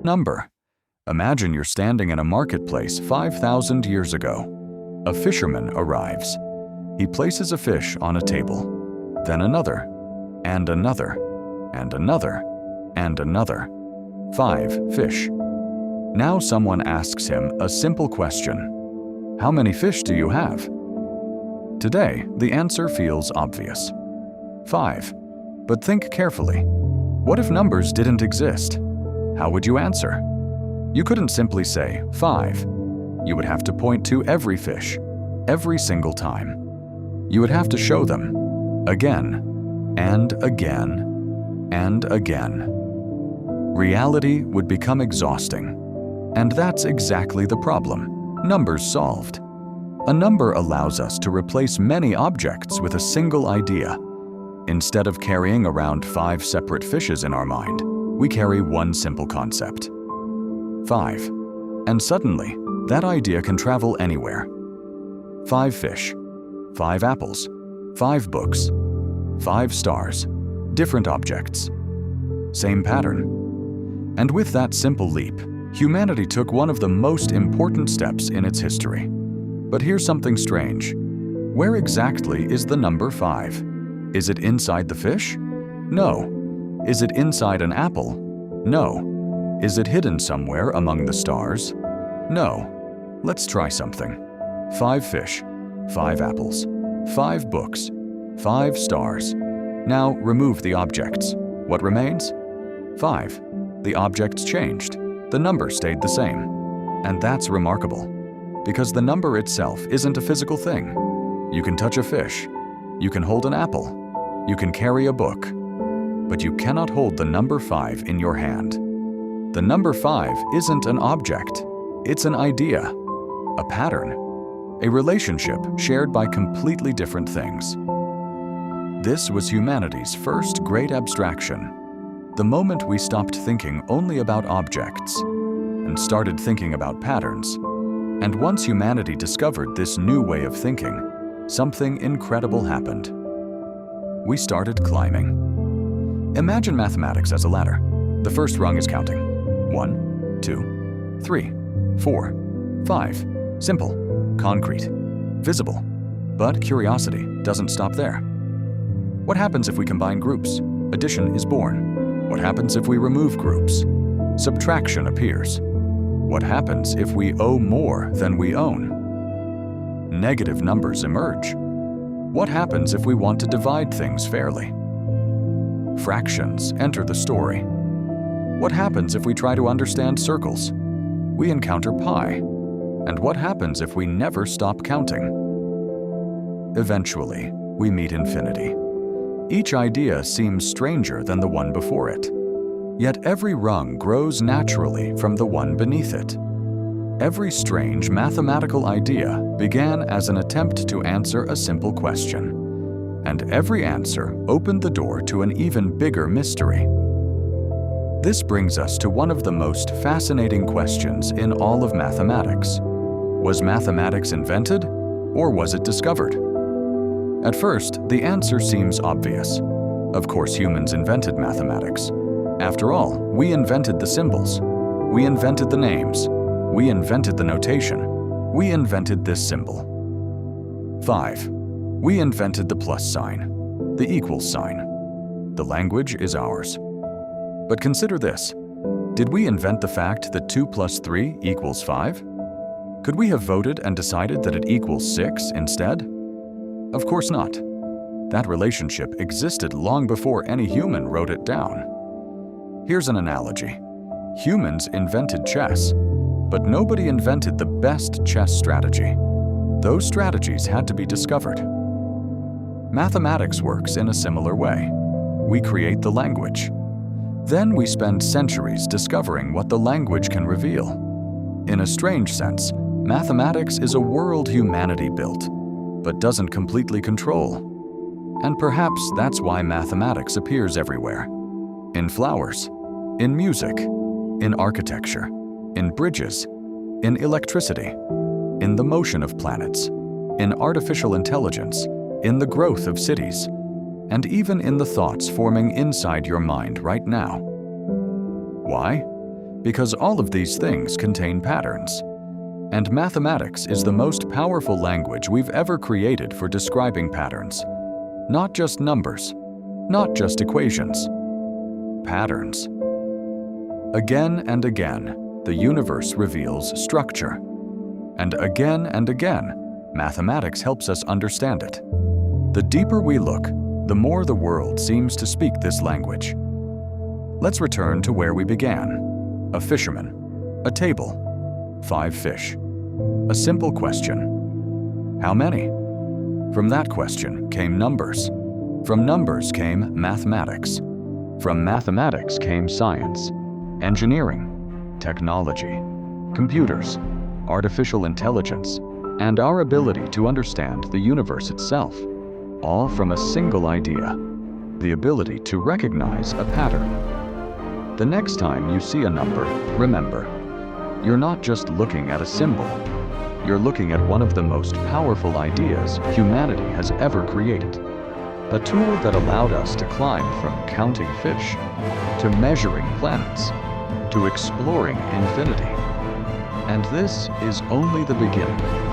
Number. Imagine you're standing in a marketplace 5,000 years ago. A fisherman arrives. He places a fish on a table, then another, and another, and another, and another. 5 fish. Now someone asks him a simple question. How many fish do you have? Today, the answer feels obvious. 5. But think carefully. What if numbers didn't exist? How would you answer? You couldn't simply say 5. You would have to point to every fish, every single time. You would have to show them, again, and again, and again. Reality would become exhausting. And that's exactly the problem. Numbers solved. A number allows us to replace many objects with a single idea. Instead of carrying around 5 separate fishes in our mind, we carry one simple concept. 5. And suddenly, that idea can travel anywhere. 5 fish, 5 apples, 5 books, 5 stars, different objects. Same pattern. And with that simple leap, humanity took one of the most important steps in its history. But here's something strange. Where exactly is the number 5? Is it inside the fish? No. Is it inside an apple? No. Is it hidden somewhere among the stars? No. Let's try something. 5 fish, 5 apples, 5 books, 5 stars. Now remove the objects. What remains? 5. The objects changed. The number stayed the same. And that's remarkable, because the number itself isn't a physical thing. You can touch a fish. You can hold an apple. You can carry a book. But you cannot hold the number 5 in your hand. The number 5 isn't an object. It's an idea, a pattern, a relationship shared by completely different things. This was humanity's first great abstraction, the moment we stopped thinking only about objects and started thinking about patterns. And once humanity discovered this new way of thinking, something incredible happened. We started climbing. Imagine mathematics as a ladder. The first rung is counting. 1, 2, 3, 4, 5. Simple, concrete, visible. But curiosity doesn't stop there. What happens if we combine groups? Addition is born. What happens if we remove groups? Subtraction appears. What happens if we owe more than we own? Negative numbers emerge. What happens if we want to divide things fairly? Fractions enter the story. What happens if we try to understand circles? We encounter pi. And what happens if we never stop counting? Eventually, we meet infinity. Each idea seems stranger than the one before it. Yet every rung grows naturally from the one beneath it. Every strange mathematical idea began as an attempt to answer a simple question. And every answer opened the door to an even bigger mystery. This brings us to one of the most fascinating questions in all of mathematics. Was mathematics invented, or was it discovered? At first, the answer seems obvious. Of course, humans invented mathematics. After all, we invented the symbols. We invented the names. We invented the notation. We invented this symbol. 5. We invented the plus sign, the equals sign. The language is ours. But consider this. Did we invent the fact that 2 plus 3 equals 5? Could we have voted and decided that it equals 6 instead? Of course not. That relationship existed long before any human wrote it down. Here's an analogy. Humans invented chess, but nobody invented the best chess strategy. Those strategies had to be discovered. Mathematics works in a similar way. We create the language. Then we spend centuries discovering what the language can reveal. In a strange sense, mathematics is a world humanity built, but doesn't completely control. And perhaps that's why mathematics appears everywhere. In flowers, in music, in architecture, in bridges, in electricity, in the motion of planets, in artificial intelligence, in the growth of cities, and even in the thoughts forming inside your mind right now. Why? because all of these things contain patterns. And mathematics is the most powerful language we've ever created for describing patterns. Not just numbers, not just equations. Patterns. Again and again, the universe reveals structure. And again, mathematics helps us understand it. The deeper we look, the more the world seems to speak this language. Let's return to where we began. A fisherman, a table, 5 fish. A simple question. How many? From that question came numbers. From numbers came mathematics. From mathematics came science, engineering, technology, computers, artificial intelligence, and our ability to understand the universe itself, all from a single idea, the ability to recognize a pattern. The next time you see a number, remember, you're not just looking at a symbol, you're looking at one of the most powerful ideas humanity has ever created. A tool that allowed us to climb from counting fish, to measuring planets, to exploring infinity. And this is only the beginning.